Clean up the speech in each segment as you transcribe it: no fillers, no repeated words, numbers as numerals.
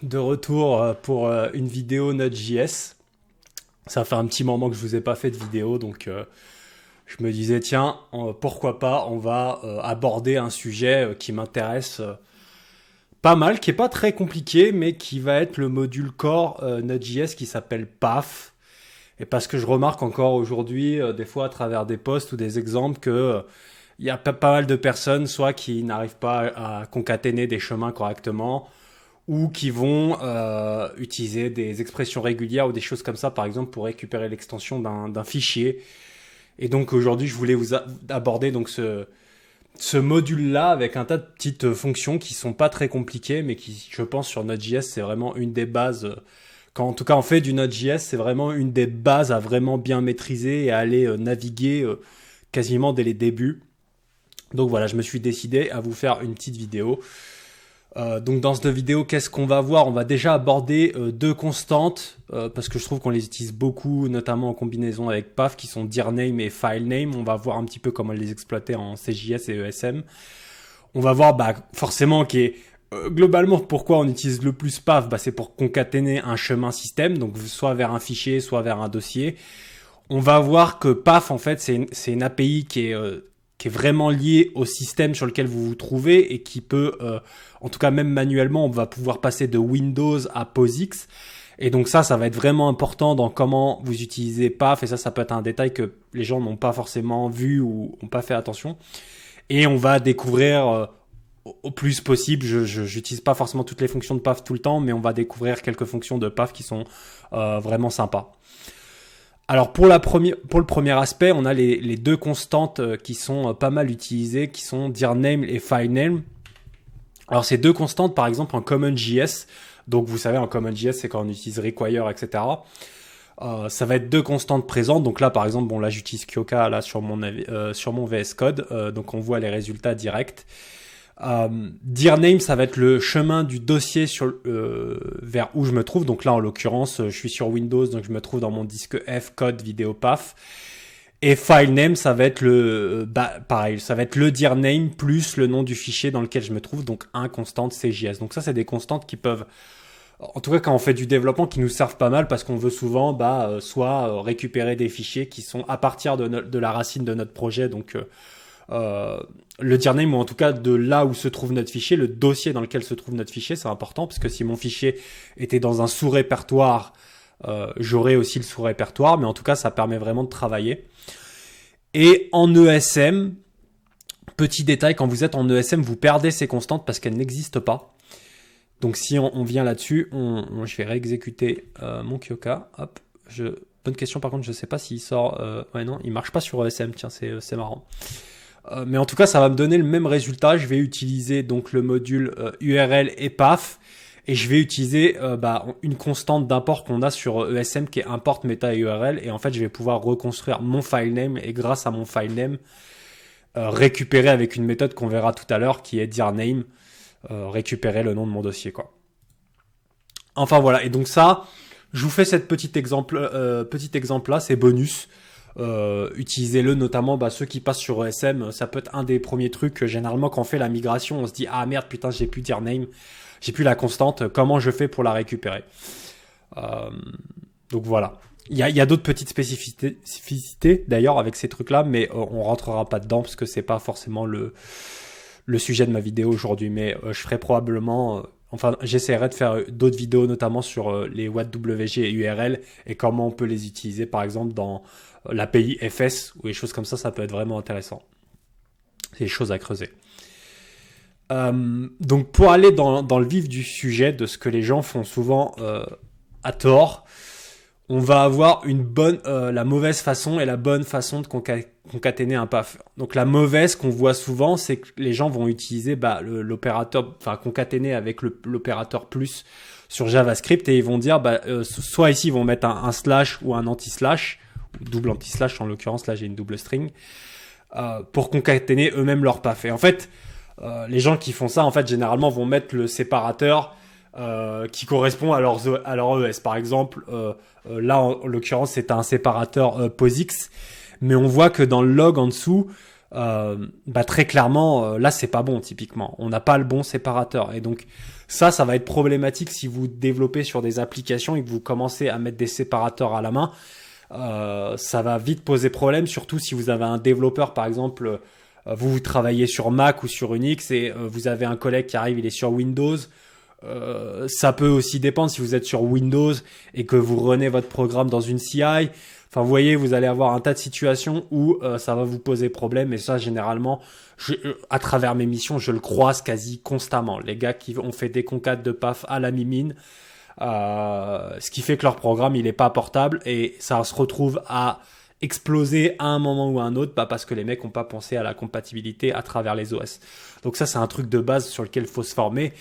de retour pour une vidéo Node.js. Ça fait un petit moment que je vous ai pas fait de vidéo, donc je me disais tiens, pourquoi pas, on va aborder un sujet qui m'intéresse pas mal, qui est pas très compliqué, mais qui va être le module core Node.js qui s'appelle PAF. Et parce que je remarque encore aujourd'hui, des fois à travers des posts ou des exemples, que il y a pas mal de personnes, soit qui n'arrivent pas à concaténer des chemins correctement, ou qui vont utiliser des expressions régulières ou des choses comme ça, par exemple, pour récupérer l'extension d'un fichier. Et donc aujourd'hui, je voulais vous aborder donc ce module-là avec un tas de petites fonctions qui sont pas très compliquées, mais qui, je pense, sur Node.js, c'est vraiment une des bases. Quand en tout cas on fait du Node.js, c'est vraiment une des bases à vraiment bien maîtriser et à aller naviguer quasiment dès les débuts. Donc voilà, je me suis décidé à vous faire une petite vidéo. Donc dans cette vidéo, qu'est-ce qu'on va voir? On va déjà aborder deux constantes parce que je trouve qu'on les utilise beaucoup, notamment en combinaison avec PAF, qui sont dirName et FileName. On va voir un petit peu comment les exploiter en CJS et ESM. On va voir forcément globalement pourquoi on utilise le plus PAF. C'est pour concaténer un chemin système, donc soit vers un fichier, soit vers un dossier. On va voir que PAF, en fait, c'est une API qui est vraiment liée au système sur lequel vous vous trouvez et qui peut, en tout cas même manuellement, on va pouvoir passer de Windows à POSIX. Et donc ça va être vraiment important dans comment vous utilisez PAF. Et ça peut être un détail que les gens n'ont pas forcément vu ou n'ont pas fait attention. Et on va découvrir au plus possible, je n'utilise pas forcément toutes les fonctions de PAF tout le temps, mais on va découvrir quelques fonctions de PAF qui sont vraiment sympas. Alors pour le premier aspect, on a les deux constantes qui sont pas mal utilisées, qui sont dirName et FileName. Alors ces deux constantes, par exemple en CommonJS, donc vous savez en CommonJS c'est quand on utilise require, etc. Ça va être deux constantes présentes. Donc là par exemple, là j'utilise Kyoka là sur mon VS Code, donc on voit les résultats directs. dirName, ça va être le chemin du dossier vers où je me trouve. Donc là, en l'occurrence, je suis sur Windows, donc je me trouve dans mon disque F, code, vidéo, PAF. Et FileName, ça va être pareil, ça va être le dirName plus le nom du fichier dans lequel je me trouve, donc un constante CJS. Donc ça, c'est des constantes qui peuvent, en tout cas quand on fait du développement, qui nous servent pas mal parce qu'on veut souvent soit récupérer des fichiers qui sont à partir de la racine de notre projet, donc le dirName, ou en tout cas de là où se trouve notre fichier, le dossier dans lequel se trouve notre fichier, c'est important parce que si mon fichier était dans un sous-répertoire, j'aurais aussi le sous-répertoire, mais en tout cas ça permet vraiment de travailler. Et en ESM, petit détail, quand vous êtes en ESM, vous perdez ces constantes parce qu'elles n'existent pas. Donc si on vient là-dessus, je vais réexécuter mon Kyoka. Hop, bonne question, par contre je sais pas s'il sort. Ouais non, il marche pas sur ESM, tiens, c'est marrant. Mais en tout cas, ça va me donner le même résultat. Je vais utiliser donc le module URL et PAF, et je vais utiliser une constante d'import qu'on a sur ESM qui est import meta URL, et en fait, je vais pouvoir reconstruire mon filename, et grâce à mon filename, récupérer avec une méthode qu'on verra tout à l'heure qui est dirName, récupérer le nom de mon dossier, quoi. Enfin voilà, et donc ça, je vous fais cette petit exemple là, c'est bonus. Utilisez-le, notamment ceux qui passent sur ESM. Ça peut être un des premiers trucs. Généralement quand on fait la migration, on se dit ah merde, putain, j'ai plus dirName, j'ai plus la constante, comment je fais pour la récupérer? Donc voilà, il y a d'autres petites spécificités d'ailleurs avec ces trucs là, mais on rentrera pas dedans parce que c'est pas forcément le sujet de ma vidéo aujourd'hui, mais je ferai probablement j'essaierai de faire d'autres vidéos, notamment sur les WAT-WG et URL et comment on peut les utiliser, par exemple, dans l'API FS ou des choses comme ça. Ça peut être vraiment intéressant. C'est des choses à creuser. Donc, pour aller dans le vif du sujet, de ce que les gens font souvent à tort, on va avoir la mauvaise façon et la bonne façon de concaténer un PAF. Donc la mauvaise qu'on voit souvent, c'est que les gens vont utiliser l'opérateur, concaténer avec l'opérateur plus sur JavaScript, et ils vont dire soit ici ils vont mettre un slash ou un anti-slash, ou double anti-slash en l'occurrence, là j'ai une double string, pour concaténer eux-mêmes leur PAF. Et en fait, les gens qui font ça, en fait, généralement vont mettre le séparateur qui correspond à leur ES. Par exemple, là en l'occurrence c'est un séparateur POSIX, mais on voit que dans le log en dessous, très clairement là c'est pas bon, typiquement on n'a pas le bon séparateur, et donc Ça va être problématique si vous développez sur des applications et que vous commencez à mettre des séparateurs à la main. Ça va vite poser problème, surtout si vous avez un développeur, par exemple, vous travaillez sur Mac ou sur Unix et vous avez un collègue qui arrive, il est sur Windows. Ça peut aussi dépendre si vous êtes sur Windows et que vous renez votre programme dans une CI. Enfin, vous voyez, vous allez avoir un tas de situations où ça va vous poser problème. Et ça, généralement, à travers mes missions, je le croise quasi constamment. Les gars qui ont fait des concats de PAF à la mimine, ce qui fait que leur programme, il est pas portable et ça se retrouve à exploser à un moment ou à un autre, parce que les mecs n'ont pas pensé à la compatibilité à travers les OS. Donc ça, c'est un truc de base sur lequel il faut se former.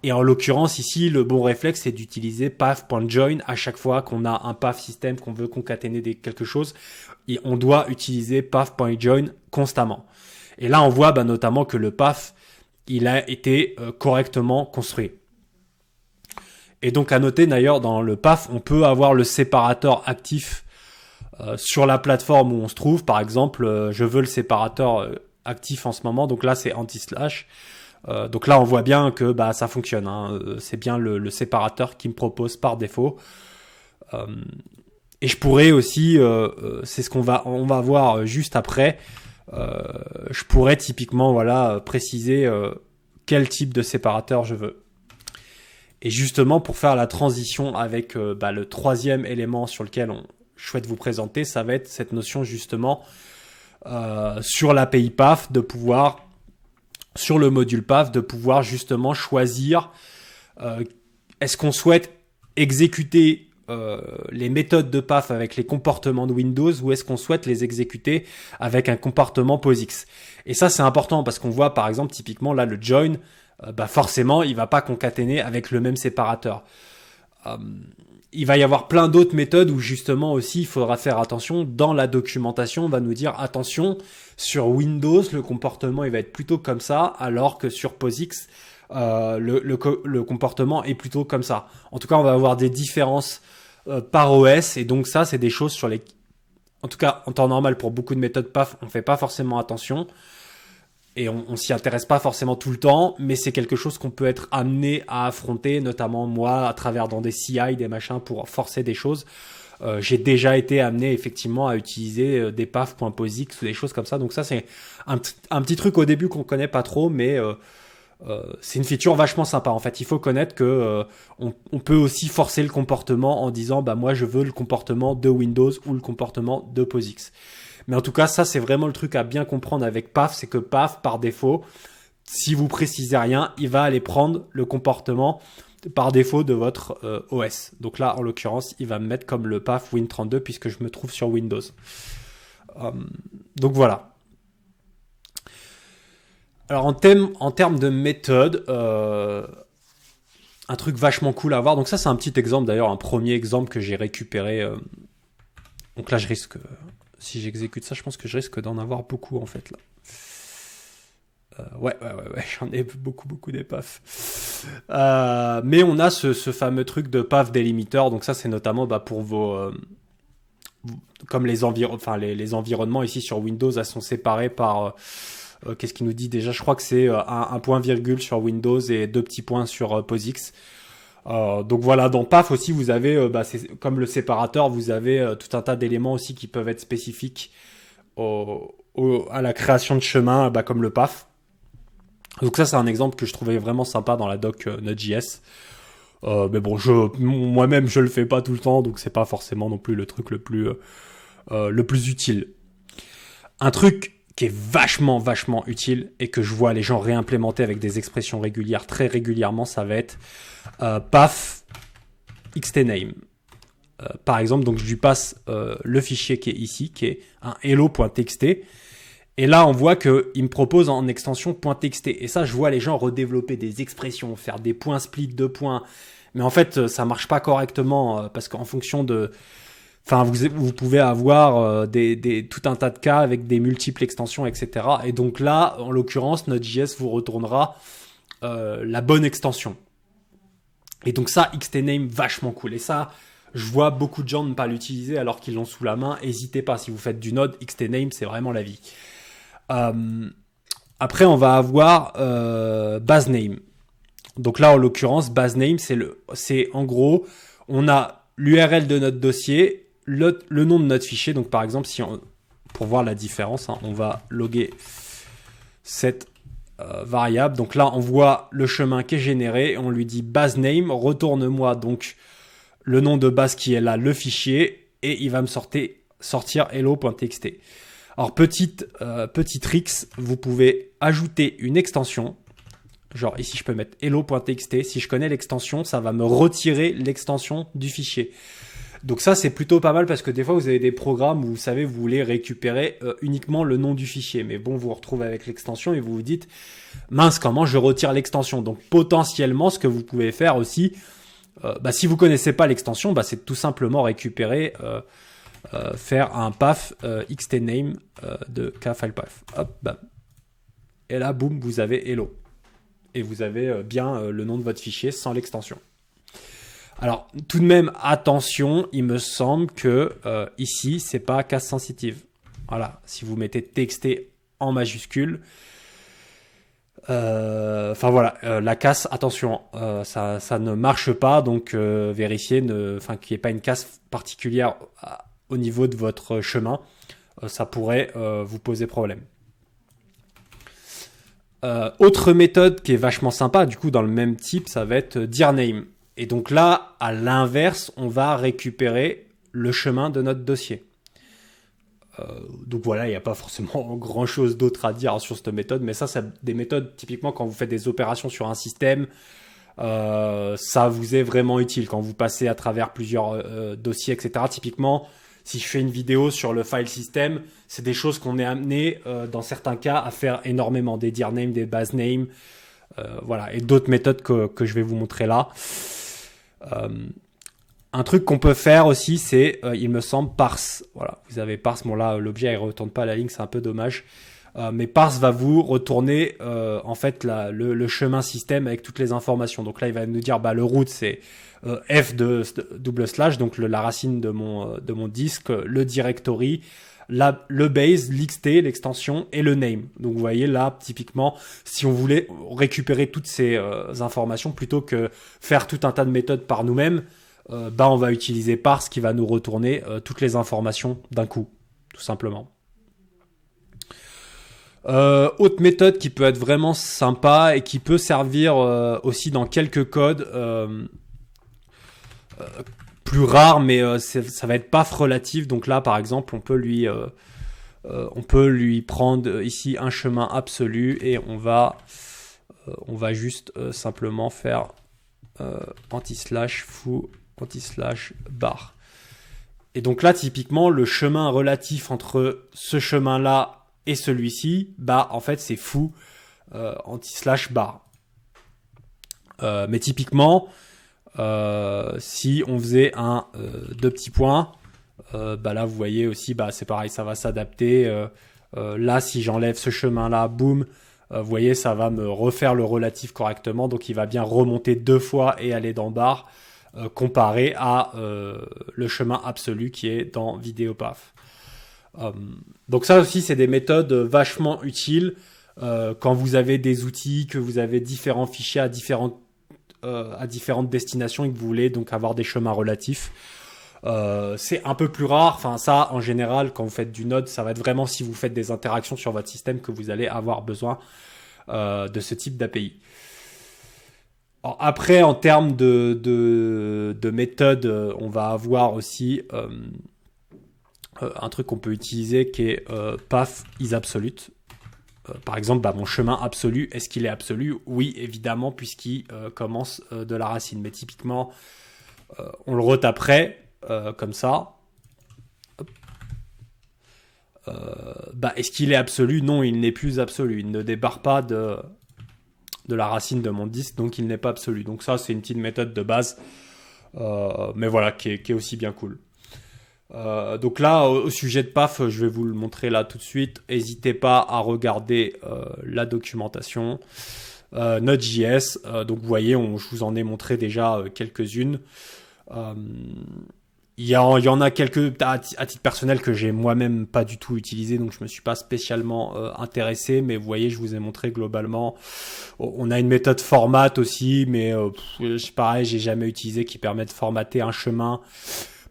Et en l'occurrence, ici, le bon réflexe, c'est d'utiliser path.join à chaque fois qu'on a un path système, qu'on veut concaténer quelque chose. Et on doit utiliser path.join constamment. Et là, on voit notamment que le path, il a été correctement construit. Et donc, à noter d'ailleurs, dans le path, on peut avoir le séparateur actif sur la plateforme où on se trouve. Par exemple, je veux le séparateur actif en ce moment. Donc là, c'est anti-slash. Donc là, on voit bien que ça fonctionne. C'est bien le séparateur qui me propose par défaut. Et je pourrais aussi, c'est ce qu'on va voir juste après. Je pourrais typiquement préciser quel type de séparateur je veux. Et justement, pour faire la transition avec le troisième élément sur lequel je souhaite vous présenter, ça va être cette notion justement sur l'API PAF de pouvoir, sur le module PAF, de pouvoir justement choisir est-ce qu'on souhaite exécuter les méthodes de PAF avec les comportements de Windows ou est-ce qu'on souhaite les exécuter avec un comportement POSIX. Et ça, c'est important parce qu'on voit par exemple typiquement là le join, forcément il va pas concaténer avec le même séparateur. Il va y avoir plein d'autres méthodes où justement aussi il faudra faire attention. Dans la documentation, on va nous dire attention, sur Windows, le comportement il va être plutôt comme ça, alors que sur POSIX, le comportement est plutôt comme ça. En tout cas, on va avoir des différences par OS et donc ça, c'est des choses sur les... En tout cas, en temps normal, pour beaucoup de méthodes PAF, on fait pas forcément attention. Et on s'y intéresse pas forcément tout le temps, mais c'est quelque chose qu'on peut être amené à affronter, notamment moi, à travers dans des CI, des machins pour forcer des choses. J'ai déjà été amené effectivement à utiliser des paf.posix ou des choses comme ça. Donc ça, c'est un petit truc au début qu'on connaît pas trop, mais c'est une feature vachement sympa. En fait, il faut connaître que on peut aussi forcer le comportement en disant moi je veux le comportement de Windows ou le comportement de POSIX. Mais en tout cas, ça, c'est vraiment le truc à bien comprendre avec PAF, c'est que PAF, par défaut, si vous précisez rien, il va aller prendre le comportement par défaut de votre OS. Donc là, en l'occurrence, il va me mettre comme le PAF Win32 puisque je me trouve sur Windows. Donc voilà. Alors en termes de méthode, un truc vachement cool à voir. Donc ça, c'est un petit exemple d'ailleurs, un premier exemple que j'ai récupéré. Donc là, je risque... Si j'exécute ça, je pense que je risque d'en avoir beaucoup en fait là. Ouais, j'en ai beaucoup des PAF. Mais on a ce fameux truc de PAF délimiter. Donc ça, c'est notamment pour vos... comme les environnements ici sur Windows, elles sont séparées par... qu'est-ce qu'il nous dit déjà? Je crois que c'est un point virgule sur Windows et 2 petits points sur POSIX. Donc voilà, dans PAF aussi, vous avez, c'est comme le séparateur, vous avez tout un tas d'éléments aussi qui peuvent être spécifiques à la création de chemin, comme le PAF. Donc ça, c'est un exemple que je trouvais vraiment sympa dans la doc Node.js. Mais bon, moi-même, je le fais pas tout le temps, donc c'est pas forcément non plus le truc le plus utile. Un truc qui est vachement utile et que je vois les gens réimplémenter avec des expressions régulières très régulièrement, ça va être path xtname. Par exemple, donc je lui passe le fichier qui est ici, qui est un hello.txt. Et là, on voit qu'il me propose en extension .txt. Et ça, je vois les gens redévelopper des expressions, faire des points split de points. Mais en fait, ça marche pas correctement parce qu'en fonction de... Enfin, vous pouvez avoir tout un tas de cas avec des multiples extensions, etc. Et donc là, en l'occurrence, Node.js vous retournera la bonne extension. Et donc ça, xtname, vachement cool. Et ça, je vois beaucoup de gens ne pas l'utiliser alors qu'ils l'ont sous la main. N'hésitez pas, si vous faites du Node, xtname, c'est vraiment la vie. Après, on va avoir basename. Donc là, en l'occurrence, base name, c'est en gros, on a l'URL de notre dossier, le nom de notre fichier. Donc par exemple, pour voir la différence, hein, on va loguer cette variable. Donc là, on voit le chemin qui est généré et on lui dit base name, retourne-moi donc le nom de base qui est là, le fichier, et il va me sortir hello.txt. Alors petit tricks, vous pouvez ajouter une extension. Genre ici, je peux mettre hello.txt. Si je connais l'extension, ça va me retirer l'extension du fichier. Donc ça, c'est plutôt pas mal parce que des fois, vous avez des programmes où vous savez, vous voulez récupérer uniquement le nom du fichier. Mais bon, vous vous retrouvez avec l'extension et vous vous dites, mince, comment je retire l'extension? Donc potentiellement, ce que vous pouvez faire aussi, si vous connaissez pas l'extension, c'est tout simplement récupérer, faire un path xtname de kfilepath. Hop, bam. Et là, boum, vous avez hello. Et vous avez bien le nom de votre fichier sans l'extension. Alors, tout de même, attention, il me semble que ici, c'est pas case sensitive. Voilà, si vous mettez txt en majuscule, la case, attention, ça ne marche pas, donc vérifiez qu'il n'y ait pas une case particulière au niveau de votre chemin. Ça pourrait vous poser problème. Autre méthode qui est vachement sympa, du coup dans le même type, ça va être dirname. Et donc là, à l'inverse, on va récupérer le chemin de notre dossier. Donc voilà, il n'y a pas forcément grand chose d'autre à dire sur cette méthode, mais ça, c'est des méthodes, typiquement quand vous faites des opérations sur un système, ça vous est vraiment utile quand vous passez à travers plusieurs dossiers, etc. Typiquement, si je fais une vidéo sur le file system, c'est des choses qu'on est amené, dans certains cas, à faire énormément, des dirname, des base name, voilà, et d'autres méthodes que je vais vous montrer là. Un truc qu'on peut faire aussi, c'est, il me semble, parse. Voilà, vous avez parse. Bon là, l'objet il retourne pas la ligne, c'est un peu dommage. Mais parse va vous retourner en fait le chemin système avec toutes les informations. Donc là, il va nous dire le root c'est f de double slash, donc la racine de mon disque, le directory, le base, l'xt, l'extension et le name. Donc vous voyez là, typiquement, si on voulait récupérer toutes ces informations plutôt que faire tout un tas de méthodes par nous-mêmes, on va utiliser parse qui va nous retourner toutes les informations d'un coup, tout simplement. Autre méthode qui peut être vraiment sympa et qui peut servir aussi dans quelques codes plus rares, mais ça va être path relatif. Donc là, par exemple, on peut lui prendre ici un chemin absolu et on va juste simplement faire anti-slash foo anti-slash bar. Et donc là, typiquement, le chemin relatif entre ce chemin-là et celui-ci, en fait, c'est foo anti-slash bar. Mais typiquement, si on faisait deux petits points, là, vous voyez aussi, c'est pareil, ça va s'adapter. Là, si j'enlève ce chemin-là, boum, vous voyez, ça va me refaire le relatif correctement. Donc, il va bien remonter deux fois et aller dans bar, comparé à le chemin absolu qui est dans VideoPath. Donc ça aussi, c'est des méthodes vachement utiles quand vous avez des outils, que vous avez différents fichiers à différentes destinations et que vous voulez donc avoir des chemins relatifs. C'est un peu plus rare. Enfin, ça, en général, quand vous faites du Node, ça va être vraiment si vous faites des interactions sur votre système que vous allez avoir besoin de ce type d'API. Alors, après, en termes de méthode, on va avoir aussi un truc qu'on peut utiliser qui est path is absolute. Par exemple, mon chemin absolu, est-ce qu'il est absolu? Oui, évidemment, puisqu'il commence de la racine. Mais typiquement, on le retaperait comme ça. Est-ce qu'il est absolu? Non, il n'est plus absolu. Il ne débarque pas de la racine de mon disque, donc il n'est pas absolu. Donc ça, c'est une petite méthode de base, mais voilà, qui est aussi bien cool. Donc là, au sujet de path, je vais vous le montrer là tout de suite. N'hésitez pas à regarder la documentation Node.js. Donc vous voyez, je vous en ai montré déjà quelques-unes. il y en a quelques à titre personnel que j'ai moi-même pas du tout utilisé, donc je me suis pas spécialement intéressé, mais vous voyez, je vous ai montré globalement. On a une méthode format aussi, mais pareil, j'ai jamais utilisé, qui permet de formater un chemin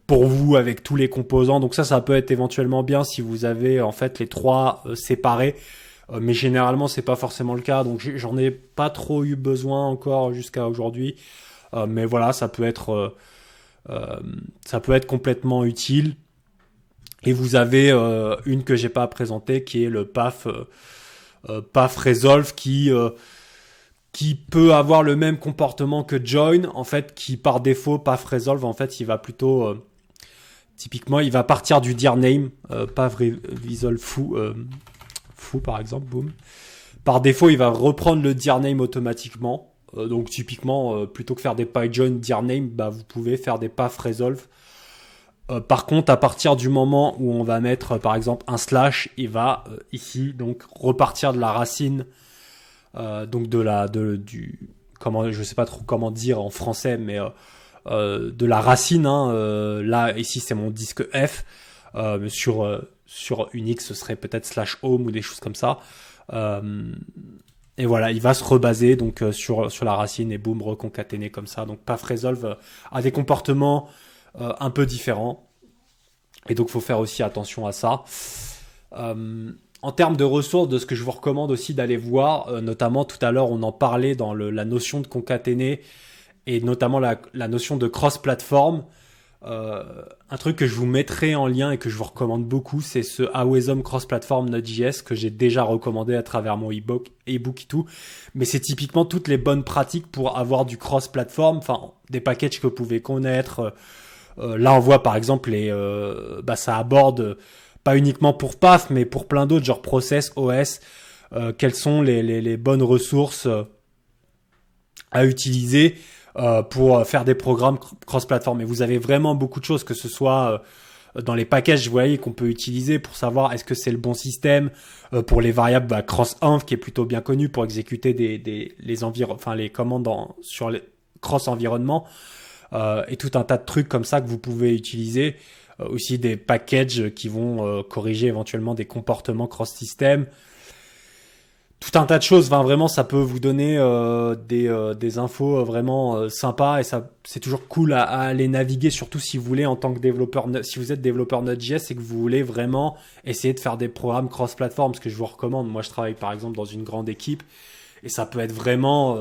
pour vous avec tous les composants. Donc ça peut être éventuellement bien si vous avez en fait les trois séparés. Mais généralement c'est pas forcément le cas, donc j'en ai pas trop eu besoin encore jusqu'à aujourd'hui. Mais voilà, ça peut être complètement utile. Et vous avez une que j'ai pas présentée, qui est le PAF Resolve, qui peut avoir le même comportement que Join, en fait, qui par défaut, PAF Resolve, en fait, il va plutôt typiquement, il va partir du dir name, PAF Resolve foo par exemple, boom. Par défaut, il va reprendre le dir name automatiquement. Donc typiquement, plutôt que faire des PyJoin dir name, vous pouvez faire des PAF Resolve. Par contre, à partir du moment où on va mettre par exemple un slash, il va ici donc repartir de la racine, donc comment, je sais pas trop comment dire en français, mais de la racine. Là ici c'est mon disque F. Sur Unix, ce serait peut-être slash home ou des choses comme ça. Et voilà, il va se rebaser donc sur la racine et boum, reconcaténer comme ça. Donc PAF Resolve a des comportements un peu différents. Et donc, il faut faire aussi attention à ça. En termes de ressources, de ce que je vous recommande aussi d'aller voir, notamment tout à l'heure, on en parlait dans la notion de concaténer et notamment la notion de cross-platform. Un truc que je vous mettrai en lien et que je vous recommande beaucoup, c'est ce Awesome Cross-Platform Node.js que j'ai déjà recommandé à travers mon ebook et tout. Mais c'est typiquement toutes les bonnes pratiques pour avoir du cross-platform, enfin des packages que vous pouvez connaître. Là, on voit par exemple ça aborde pas uniquement pour PAF, mais pour plein d'autres, genre Process, OS. Quelles sont les bonnes ressources à utiliser pour faire des programmes cross-platform. Et vous avez vraiment beaucoup de choses, que ce soit dans les packages, vous voyez, qu'on peut utiliser pour savoir est-ce que c'est le bon système, pour les variables cross-env, qui est plutôt bien connu pour exécuter les commandes sur les cross-environnement, et tout un tas de trucs comme ça que vous pouvez utiliser. Aussi des packages qui vont corriger éventuellement des comportements cross-système. Tout un tas de choses, vraiment ça peut vous donner des infos vraiment sympas, et ça c'est toujours cool à aller naviguer, surtout si vous voulez en tant que développeur, si vous êtes développeur Node.js et que vous voulez vraiment essayer de faire des programmes cross-platform, ce que je vous recommande. Moi je travaille par exemple dans une grande équipe et ça peut être vraiment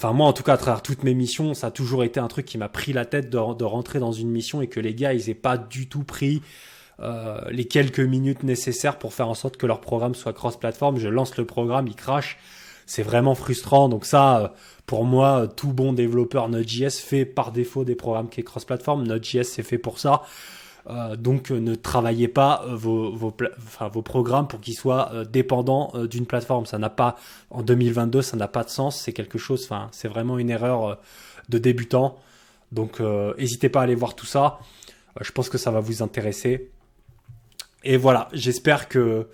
moi en tout cas à travers toutes mes missions, ça a toujours été un truc qui m'a pris la tête de rentrer dans une mission et que les gars ils aient pas du tout pris les quelques minutes nécessaires pour faire en sorte que leur programme soit cross-platform. Je lance le programme, il crash. C'est vraiment frustrant. Donc ça, pour moi, tout bon développeur Node.js fait par défaut des programmes qui est cross-platform. Node.js, c'est fait pour ça. Donc ne travaillez pas vos programmes pour qu'ils soient dépendants d'une plateforme. Ça n'a pas, en 2022, ça n'a pas de sens. C'est quelque chose, c'est vraiment une erreur de débutant. Donc n'hésitez pas à aller voir tout ça. Je pense que ça va vous intéresser. Et voilà, j'espère que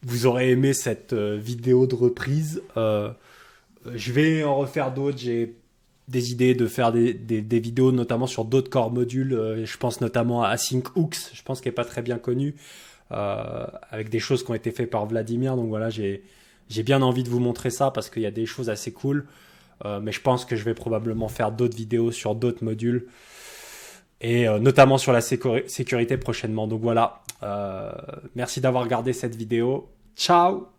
vous aurez aimé cette vidéo de reprise. Je vais en refaire d'autres. J'ai des idées de faire des vidéos, notamment sur d'autres core modules. Je pense notamment à AsyncHooks, je pense qu'il n'est pas très bien connu, avec des choses qui ont été faites par Vladimir. Donc voilà, j'ai bien envie de vous montrer ça parce qu'il y a des choses assez cool. Mais je pense que je vais probablement faire d'autres vidéos sur d'autres modules. Et notamment sur la sécurité prochainement. Donc voilà, merci d'avoir regardé cette vidéo. Ciao!